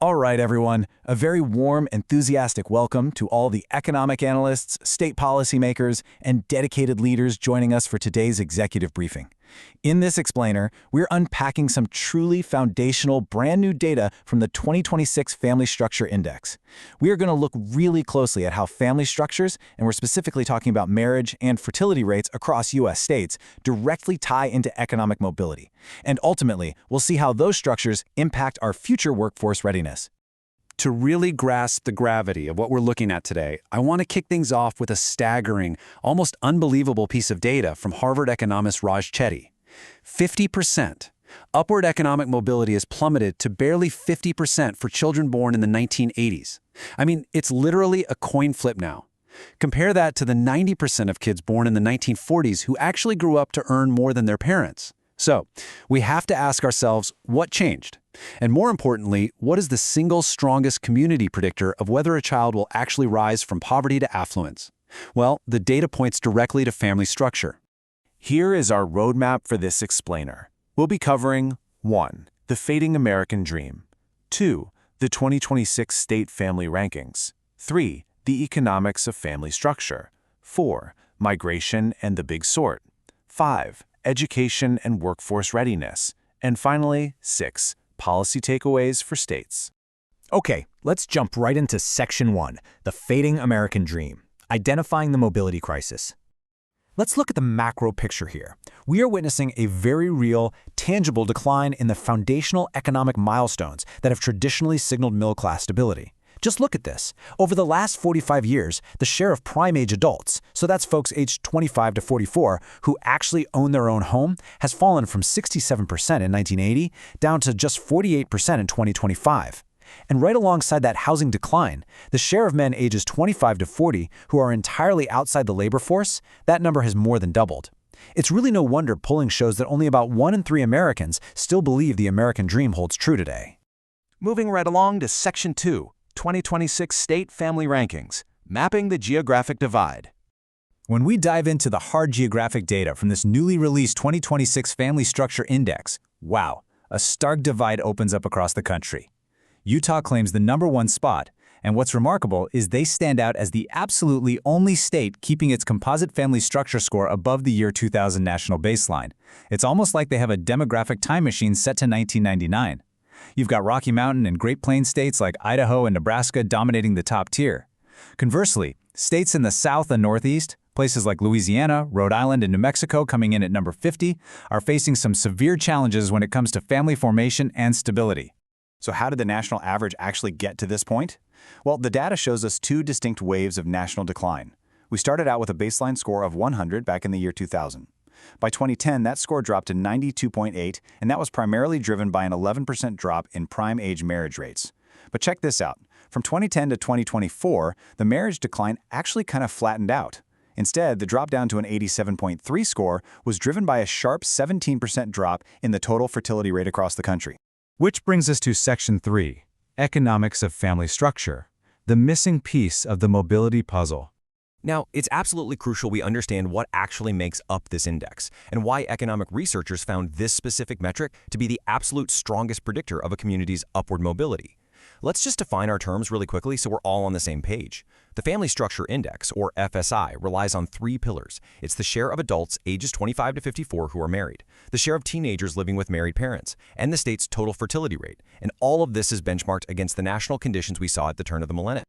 All right, everyone, a very warm, enthusiastic welcome to all the economic analysts, state policymakers, and dedicated leaders joining us for today's executive briefing. In this explainer, we're unpacking some truly foundational brand new data from the 2026 Family Structure Index. We are going to look really closely at how family structures, and we're specifically talking about marriage and fertility rates across U.S. states, directly tie into economic mobility. And ultimately, we'll see how those structures impact our future workforce readiness. To really grasp the gravity of what we're looking at today, I want to kick things off with a staggering, almost unbelievable piece of data from Harvard economist Raj Chetty. 50%. Upward economic mobility has plummeted to barely 50% for children born in the 1980s. I mean, it's literally a coin flip now. Compare that to the 90% of kids born in the 1940s who actually grew up to earn more than their parents. So, we have to ask ourselves, what changed? And more importantly, what is the single strongest community predictor of whether a child will actually rise from poverty to affluence? Well, the data points directly to family structure. Here is our roadmap for this explainer. We'll be covering 1. The fading American dream. 2. The 2026 state family rankings. 3. The economics of family structure. 4. Migration and the big sort. 5. Education and workforce readiness. And finally, 6. Policy takeaways for states. Okay, let's jump right into Section 1, the fading American dream, identifying the mobility crisis. Let's look at the macro picture here. We are witnessing a very real, tangible decline in the foundational economic milestones that have traditionally signaled middle-class stability. Just look at this. Over the last 45 years, the share of prime-age adults, so that's folks aged 25 to 44, who actually own their own home, has fallen from 67% in 1980 down to just 48% in 2025. And right alongside that housing decline, the share of men ages 25 to 40 who are entirely outside the labor force, that number has more than doubled. It's really no wonder polling shows that only about 1 in 3 Americans still believe the American dream holds true today. Moving right along to Section 2, 2026 State Family Rankings, Mapping the Geographic Divide. When we dive into the hard geographic data from this newly released 2026 Family Structure Index, wow, a stark divide opens up across the country. Utah claims the #1 spot, and what's remarkable is they stand out as the absolutely only state keeping its composite family structure score above the year 2000 national baseline. It's almost like they have a demographic time machine set to 1999. You've got Rocky Mountain and Great Plains states like Idaho and Nebraska dominating the top tier. Conversely, states in the South and Northeast, places like Louisiana, Rhode Island, and New Mexico coming in at number 50, are facing some severe challenges when it comes to family formation and stability. So how did the national average actually get to this point? Well, the data shows us 2 distinct waves of national decline. We started out with a baseline score of 100 back in the year 2000. By 2010, that score dropped to 92.8, and that was primarily driven by an 11% drop in prime-age marriage rates. But check this out. From 2010 to 2024, the marriage decline actually kind of flattened out. Instead, the drop down to an 87.3 score was driven by a sharp 17% drop in the total fertility rate across the country. Which brings us to Section 3, Economics of Family Structure, the missing piece of the mobility puzzle. Now, it's absolutely crucial we understand what actually makes up this index and why economic researchers found this specific metric to be the absolute strongest predictor of a community's upward mobility. Let's just define our terms really quickly so we're all on the same page. The Family Structure Index, or FSI, relies on 3 pillars. It's the share of adults ages 25 to 54 who are married, the share of teenagers living with married parents, and the state's total fertility rate. And all of this is benchmarked against the national conditions we saw at the turn of the millennium.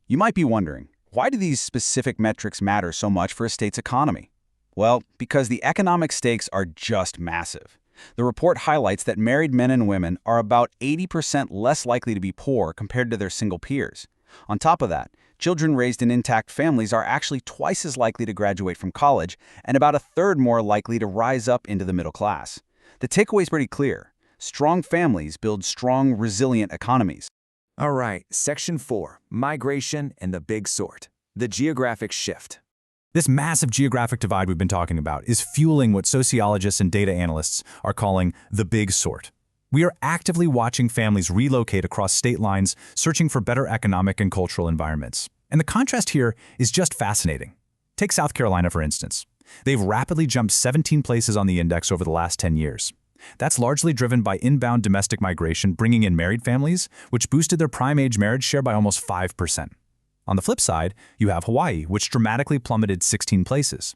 You might be wondering, why do these specific metrics matter so much for a state's economy? Well, because the economic stakes are just massive. The report highlights that married men and women are about 80% less likely to be poor compared to their single peers. On top of that, children raised in intact families are actually twice as likely to graduate from college and about a third more likely to rise up into the middle class. The takeaway is pretty clear. Strong families build strong, resilient economies. All right, Section 4, Migration and the Big Sort, the geographic shift. This massive geographic divide we've been talking about is fueling what sociologists and data analysts are calling the big sort. We are actively watching families relocate across state lines, searching for better economic and cultural environments. And the contrast here is just fascinating. Take South Carolina, for instance. They've rapidly jumped 17 places on the index over the last 10 years. That's largely driven by inbound domestic migration bringing in married families, which boosted their prime-age marriage share by almost 5%. On the flip side, you have Hawaii, which dramatically plummeted 16 places.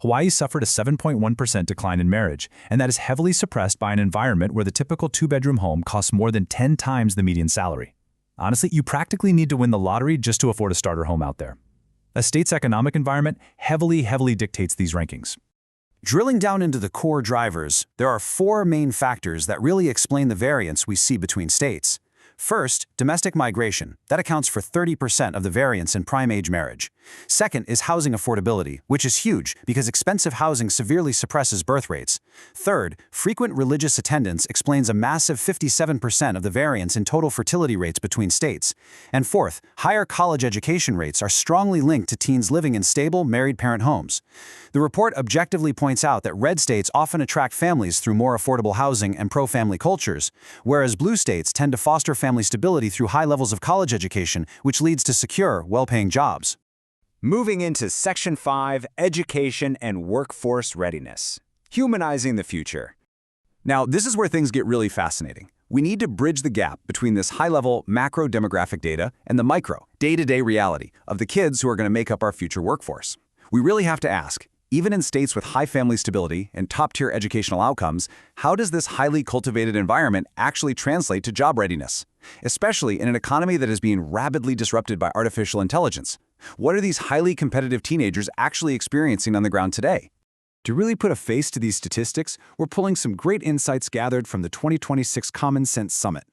Hawaii suffered a 7.1% decline in marriage, and that is heavily suppressed by an environment where the typical two-bedroom home costs more than 10 times the median salary. Honestly, you practically need to win the lottery just to afford a starter home out there. A state's economic environment heavily dictates these rankings. Drilling down into the core drivers, there are 4 main factors that really explain the variance we see between states. First, domestic migration. That accounts for 30% of the variance in prime-age marriage. Second is housing affordability, which is huge because expensive housing severely suppresses birth rates. Third, frequent religious attendance explains a massive 57% of the variance in total fertility rates between states. And fourth, higher college education rates are strongly linked to teens living in stable, married-parent homes. The report objectively points out that red states often attract families through more affordable housing and pro-family cultures, whereas blue states tend to foster family stability through high levels of college education, which leads to secure, well-paying jobs. Moving into Section 5, Education and Workforce Readiness. Humanizing the future. Now, this is where things get really fascinating. We need to bridge the gap between this high-level macro demographic data and the micro, day-to-day reality of the kids who are going to make up our future workforce. We really have to ask, even in states with high family stability and top-tier educational outcomes, how does this highly cultivated environment actually translate to job readiness? Especially in an economy that is being rapidly disrupted by artificial intelligence. What are these highly competitive teenagers actually experiencing on the ground today? To really put a face to these statistics, we're pulling some great insights gathered from the 2026 Common Sense Summit.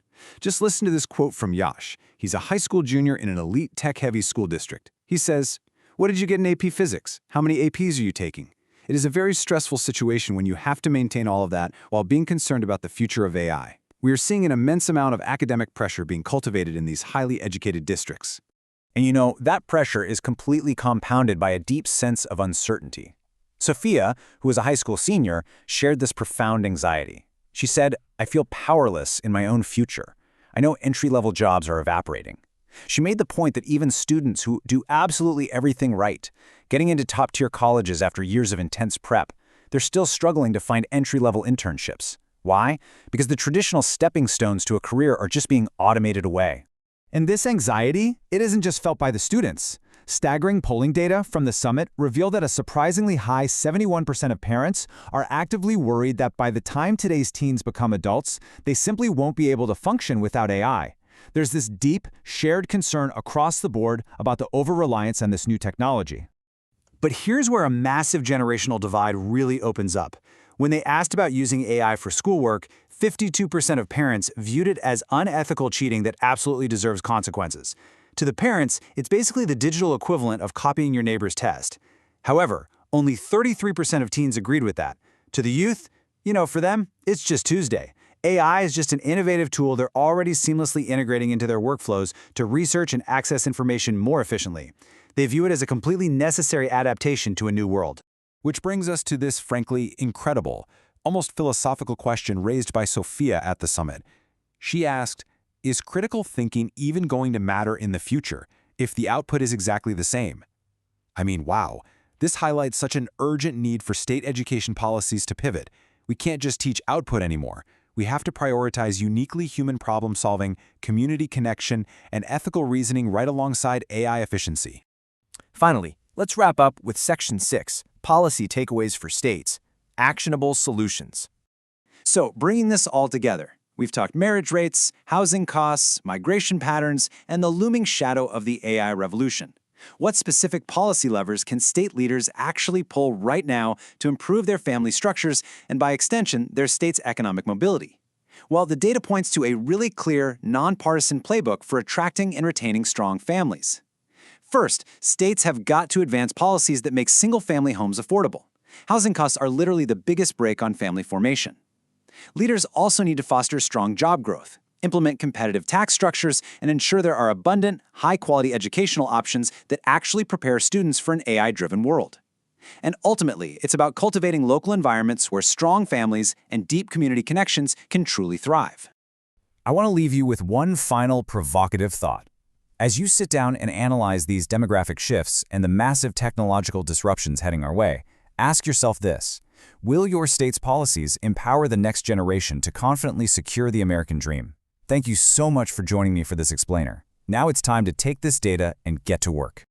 Just listen to this quote from Yash. He's a high school junior in an elite tech-heavy school district. He says, "What did you get in AP Physics? How many APs are you taking?" It is a very stressful situation when you have to maintain all of that while being concerned about the future of AI. We are seeing an immense amount of academic pressure being cultivated in these highly educated districts. And you know, that pressure is completely compounded by a deep sense of uncertainty. Sophia, who is a high school senior, shared this profound anxiety. She said, "I feel powerless in my own future. I know entry-level jobs are evaporating." She made the point that even students who do absolutely everything right, getting into top-tier colleges after years of intense prep, they're still struggling to find entry-level internships. Why? Because the traditional stepping stones to a career are just being automated away. And this anxiety, it isn't just felt by the students. Staggering polling data from the summit revealed that a surprisingly high 71% of parents are actively worried that by the time today's teens become adults, they simply won't be able to function without AI. There's this deep, shared concern across the board about the over-reliance on this new technology. But here's where a massive generational divide really opens up. When they asked about using AI for schoolwork, 52% of parents viewed it as unethical cheating that absolutely deserves consequences. To the parents, it's basically the digital equivalent of copying your neighbor's test. However, only 33% of teens agreed with that. To the youth, for them, it's just Tuesday. AI is just an innovative tool they're already seamlessly integrating into their workflows to research and access information more efficiently. They view it as a completely necessary adaptation to a new world. Which brings us to this frankly incredible, almost philosophical question raised by Sophia at the summit. She asked, is critical thinking even going to matter in the future if the output is exactly the same? I mean, wow, this highlights such an urgent need for state education policies to pivot. We can't just teach output anymore. We have to prioritize uniquely human problem-solving, community connection, and ethical reasoning right alongside AI efficiency. Finally, let's wrap up with Section 6, Policy Takeaways for States, Actionable Solutions. So, bringing this all together, we've talked marriage rates, housing costs, migration patterns, and the looming shadow of the AI revolution. What specific policy levers can state leaders actually pull right now to improve their family structures and, by extension, their state's economic mobility? Well, the data points to a really clear, nonpartisan playbook for attracting and retaining strong families. First, states have got to advance policies that make single-family homes affordable. Housing costs are literally the biggest brake on family formation. Leaders also need to foster strong job growth, implement competitive tax structures, and ensure there are abundant, high-quality educational options that actually prepare students for an AI-driven world. And ultimately, it's about cultivating local environments where strong families and deep community connections can truly thrive. I want to leave you with one final provocative thought. As you sit down and analyze these demographic shifts and the massive technological disruptions heading our way, ask yourself this. Will your state's policies empower the next generation to confidently secure the American dream? Thank you so much for joining me for this explainer. Now it's time to take this data and get to work.